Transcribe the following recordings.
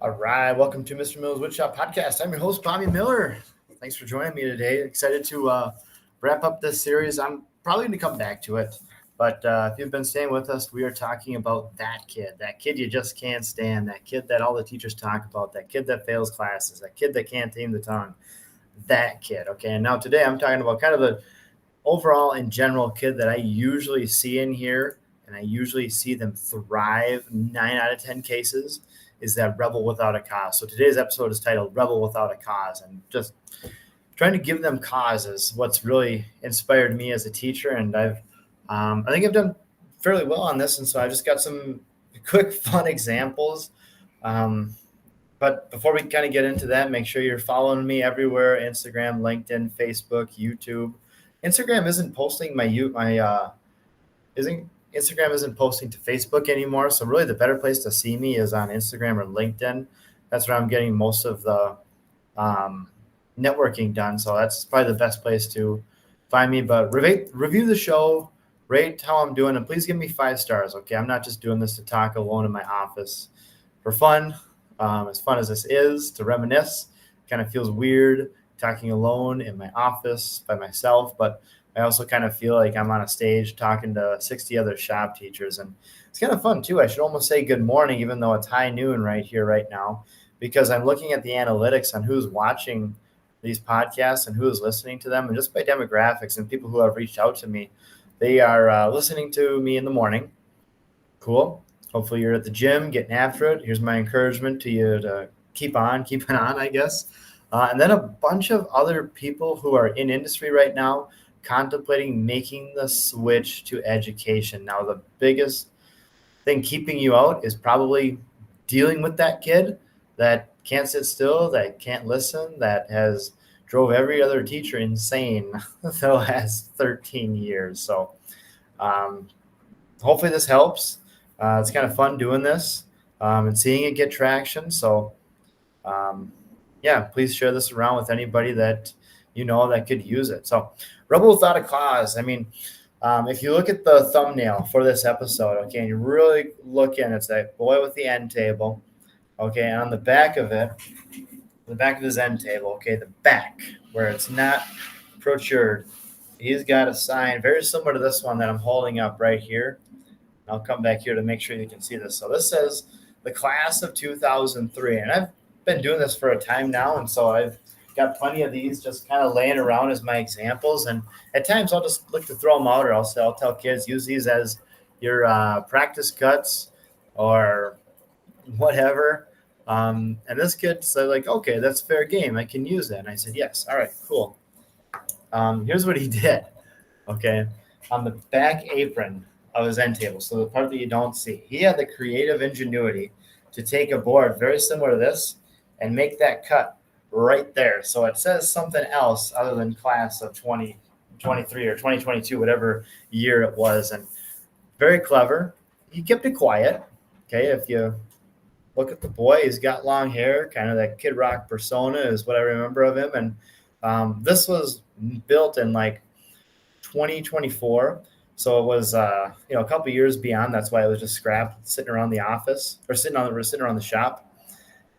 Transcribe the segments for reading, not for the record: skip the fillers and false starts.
All right, welcome to Mr. Miller's Woodshop podcast. I'm your host, Bobby Miller. Thanks for joining me today. Excited to wrap up this series. I'm probably going to come back to it, but if you've been staying with us, we are talking about that kid you just can't stand, that kid that all the teachers talk about, that kid that fails classes, that kid that can't tame the tongue, that kid. Okay, and now today I'm talking about kind of the overall in general kid that I usually see in here, and I usually see them thrive 9 out of 10 cases, is that rebel without a cause. So today's episode is titled Rebel Without a Cause, and just trying to give them causes. What's really inspired me as a teacher, and I think I've done fairly well on this, and so I just got some quick fun examples. Um, but before we kind of get into that, make sure you're following me everywhere: Instagram, LinkedIn, Facebook, YouTube. Instagram isn't posting isn't Instagram isn't posting to Facebook anymore. So really, the better place to see me is on Instagram or LinkedIn. That's where I'm getting most of the um, networking done. So that's probably the best place to find me. But review the show, rate how I'm doing, and please give me 5 stars. Okay, I'm not just doing this to talk alone in my office for fun. As fun as this is to reminisce, kind of feels weird talking alone in my office by myself, but I also kind of feel like I'm on a stage talking to 60 other shop teachers, and it's kind of fun too. I should almost say good morning, even though it's high noon right here, right now, because I'm looking at the analytics on who's watching these podcasts and who is listening to them, and just by demographics and people who have reached out to me, they are listening to me in the morning. Cool. Hopefully you're at the gym getting after it. Here's my encouragement to you to keeping on, I guess. And then a bunch of other people who are in industry right now contemplating making the switch to education. Now, the biggest thing keeping you out is probably dealing with that kid that can't sit still, that can't listen, that has drove every other teacher insane the last 13 years. So um, hopefully this helps. It's kind of fun doing this and seeing it get traction. So um, yeah, please share this around with anybody that you know that could use it. So, Rebel Without a Cause. I mean, if you look at the thumbnail for this episode, okay, and you really look in, it's that boy with the end table, okay, and on the back of it, the back of his end table, okay, the back where it's not protruded, he's got a sign very similar to this one that I'm holding up right here. I'll come back here to make sure you can see this. So this says the class of 2003, and I've been doing this for a time now, and so I've got plenty of these just kind of laying around as my examples. And at times I'll just look to throw them out, or I'll tell kids use these as your practice cuts or whatever. And this kid said like, okay, that's fair game. I can use that. And I said, yes. All right, cool. Here's what he did. Okay, on the back apron of his end table, so the part that you don't see, he had the creative ingenuity to take a board very similar to this and make that cut right there. So it says something else other than class of 2023 or 2022, whatever year it was. And very clever. He kept it quiet. Okay, if you look at the boy, he's got long hair, kind of that Kid Rock persona is what I remember of him. And this was built in like 2024. So it was, a couple years beyond. That's why it was just scrap sitting around the office or sitting around the shop.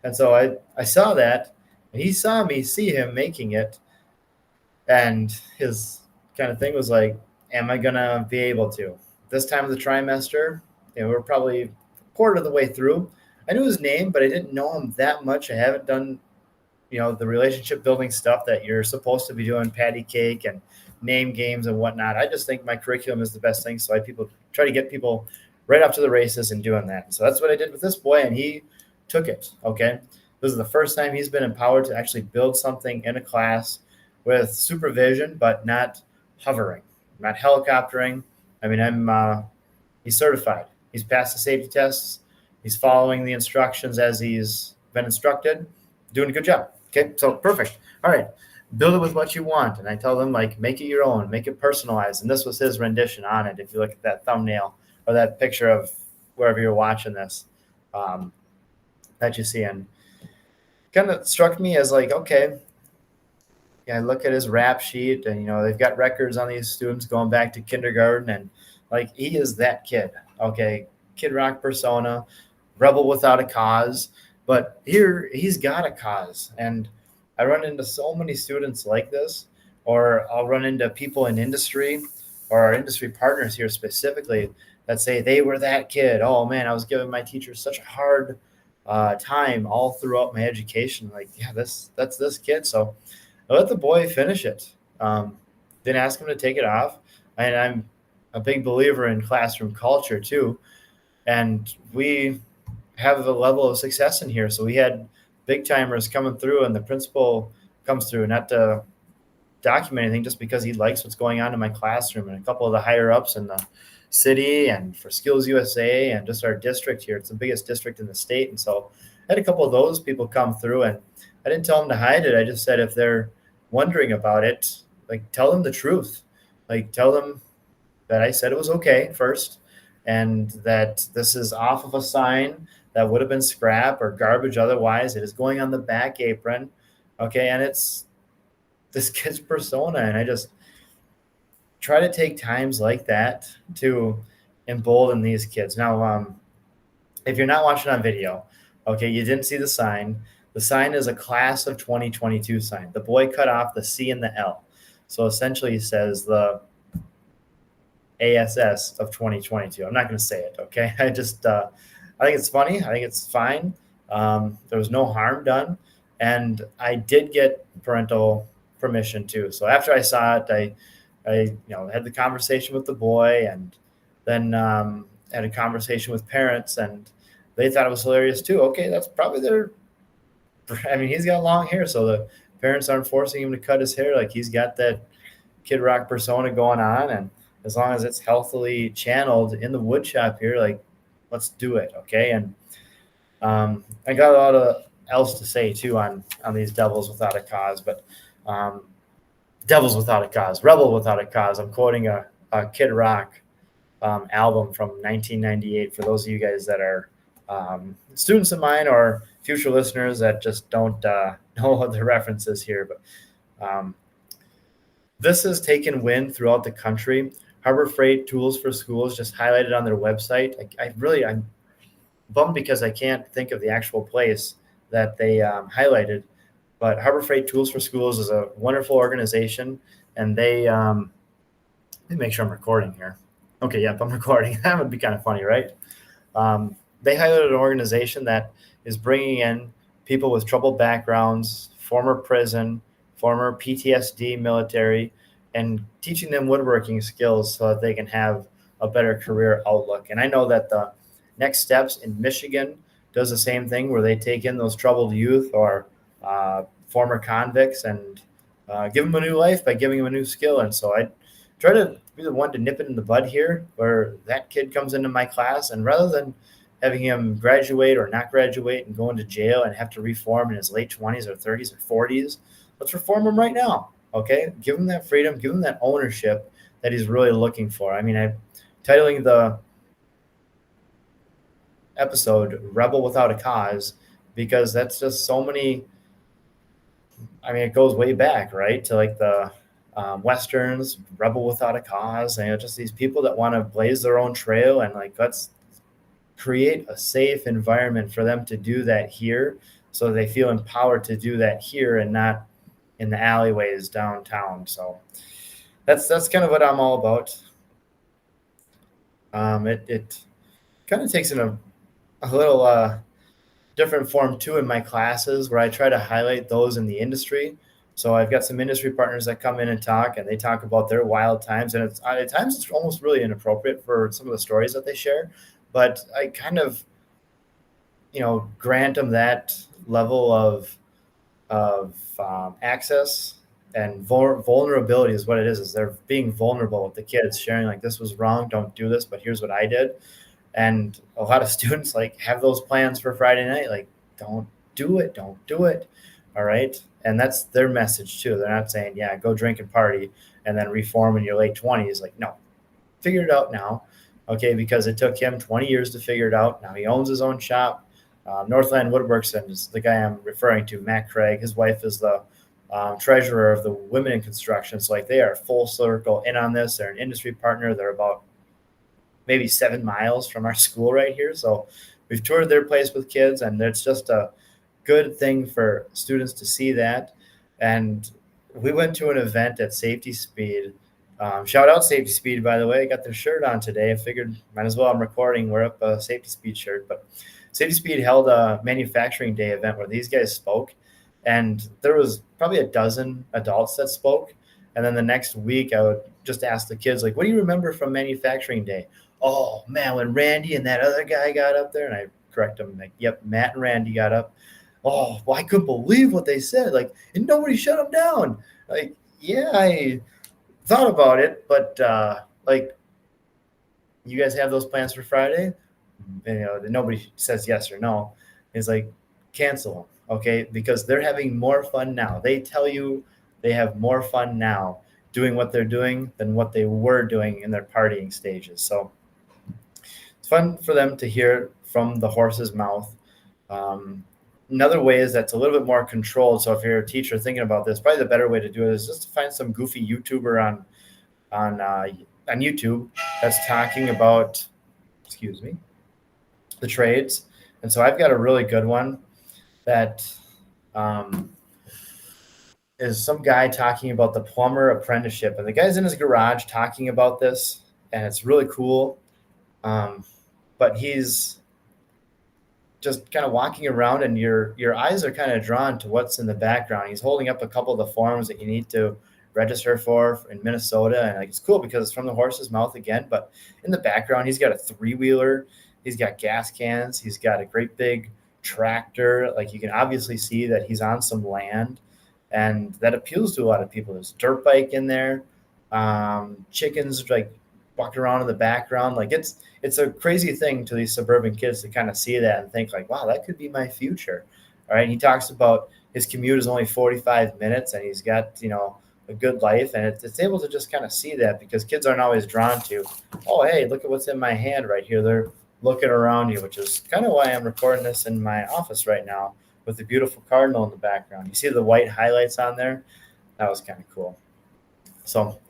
And so I saw that, and he saw me see him making it, and his kind of thing was like, "Am I gonna be able to?" This time of the trimester, we're probably a quarter of the way through. I knew his name, but I didn't know him that much. I haven't done the relationship building stuff that you're supposed to be doing, patty cake and name games and whatnot. I just think my curriculum is the best thing. So I try to get people right up to the races and doing that. So that's what I did with this boy, and he took it. Okay. This is the first time he's been empowered to actually build something in a class with supervision, but not hovering, not helicoptering. I mean, he's certified. He's passed the safety tests. He's following the instructions as he's been instructed. Doing a good job. Okay, so perfect. All right, build it with what you want. And I tell them, like, make it your own, make it personalized. And this was his rendition on it. If you look at that thumbnail or that picture of wherever you're watching this, that you see. And kind of struck me as like, okay, yeah, I look at his rap sheet, and, they've got records on these students going back to kindergarten. And, like, he is that kid. Okay, Kid Rock persona, rebel without a cause. But here he's got a cause. And I run into so many students like this, or I'll run into people in industry or our industry partners here specifically that say they were that kid. Oh man, I was giving my teachers such a hard time all throughout my education. Like, yeah, that's this kid. So I let the boy finish it. Didn't ask him to take it off. And I'm a big believer in classroom culture too. And we have a level of success in here. So we had big timers coming through, and the principal comes through, not to document anything, just because he likes what's going on in my classroom. And a couple of the higher ups in the city and for Skills USA and just our district here, it's the biggest district in the state. And so I had a couple of those people come through, and I didn't tell them to hide it. I just said, if they're wondering about it, like, tell them the truth. Like, tell them that I said it was okay first, and that this is off of a sign that would have been scrap or garbage otherwise. It is going on the back apron. Okay. And it's this kid's persona. And I just try to take times like that to embolden these kids. Now, if you're not watching on video, okay, you didn't see the sign. The sign is a class of 2022 sign. The boy cut off the C and the L. So essentially, he says the ASS of 2022. I'm not going to say it. Okay. I think it's funny. I think it's fine. There was no harm done. And I did get parental permission too. So after I saw it, I had the conversation with the boy, and then had a conversation with parents, and they thought it was hilarious too. Okay. That's probably I mean, he's got long hair, so the parents aren't forcing him to cut his hair. Like, he's got that Kid Rock persona going on. And as long as it's healthily channeled in the woodshop here, like, let's do it. Okay. And I got a lot of else to say too on these devils without a cause, but devils without a cause, rebel without a cause. I'm quoting a Kid Rock album from 1998 for those of you guys that are students of mine or future listeners that just don't know what the reference is here. But this has taken wind throughout the country. Harbor Freight Tools for Schools just highlighted on their website. I'm bummed because I can't think of the actual place that they highlighted. But Harbor Freight Tools for Schools is a wonderful organization, and they let me make sure I'm recording here. Okay, yep, I'm recording. That would be kind of funny, right? They highlighted an organization that is bringing in people with troubled backgrounds, former prison, former PTSD military, and teaching them woodworking skills so that they can have a better career outlook. And I know that the Next Steps in Michigan does the same thing, where they take in those troubled youth or former convicts and give them a new life by giving them a new skill. And so I try to be the one to nip it in the bud here, where that kid comes into my class, and rather than having him graduate or not graduate and go into jail and have to reform in his late 20s or 30s or 40s, let's reform him right now. Okay. Give him that freedom, give him that ownership that he's really looking for. I mean, I'm titling the episode Rebel Without a Cause because that's just so many. I mean, it goes way back, right, to like the Westerns, Rebel Without a Cause, and just these people that want to blaze their own trail, and like, let's create a safe environment for them to do that here, so they feel empowered to do that here and not in the alleyways downtown. So that's kind of what I'm all about. It kind of takes in a little different form too in my classes, where I try to highlight those in the industry. So I've got some industry partners that come in and talk, and they talk about their wild times, and at times it's almost really inappropriate for some of the stories that they share. But I kind of, grant them that level of access, and vulnerability is what it is they're being vulnerable with the kids, sharing like, this was wrong, don't do this, but here's what I did. And a lot of students like have those plans for Friday night, like, don't do it. All right. And that's their message too. They're not saying, yeah, go drink and party and then reform in your late 20s. Like, no, figure it out now. Okay. Because it took him 20 years to figure it out. Now he owns his own shop. Northland Woodworks, and is the guy I'm referring to, Matt Craig. His wife is the treasurer of the Women in Construction. So like, they are full circle in on this. They're an industry partner. They're about maybe 7 miles from our school right here. So we've toured their place with kids, and it's just a good thing for students to see that. And we went to an event at Safety Speed. Shout out Safety Speed, by the way. I got their shirt on today. I figured might as well. I'm recording. Wear up a Safety Speed shirt. But Safety Speed held a manufacturing day event where these guys spoke, and there was probably a dozen adults that spoke. And then the next week, I would just ask the kids, like, "What do you remember from manufacturing day?" "Oh man, when Randy and that other guy got up there," and I correct them, like, "Yep, Matt and Randy got up. Oh, well, I couldn't believe what they said. Like, and nobody shut them down." Like, yeah, I thought about it, but like, you guys have those plans for Friday? And, nobody says yes or no. It's like, cancel them, okay? Because they're having more fun now. They tell you they have more fun now doing what they're doing than what they were doing in their partying stages. So it's fun for them to hear from the horse's mouth. Another way is that's a little bit more controlled. So if you're a teacher thinking about this, probably the better way to do it is just to find some goofy YouTuber on YouTube that's talking about, excuse me, the trades. And so I've got a really good one that is some guy talking about the plumber apprenticeship, and the guy's in his garage talking about this, and it's really cool. But he's just kind of walking around, and your eyes are kind of drawn to what's in the background. He's holding up a couple of the forms that you need to register for in Minnesota, and like, it's cool because it's from the horse's mouth again. But in the background, he's got a 3-wheeler, he's got gas cans, he's got a great big tractor. Like, you can obviously see that he's on some land, and that appeals to a lot of people. There's a dirt bike in there, chickens like walking around in the background. Like, it's a crazy thing to these suburban kids to kind of see that and think like, wow, that could be my future. All right. And he talks about his commute is only 45 minutes, and he's got, a good life. And it's able to just kind of see that, because kids aren't always drawn to, oh, hey, look at what's in my hand right here. They're looking around you, which is kind of why I'm recording this in my office right now with the beautiful cardinal in the background. You see the white highlights on there? That was kind of cool. So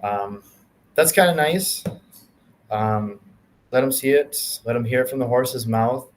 that's kind of nice. Let them see it. Let them hear it from the horse's mouth.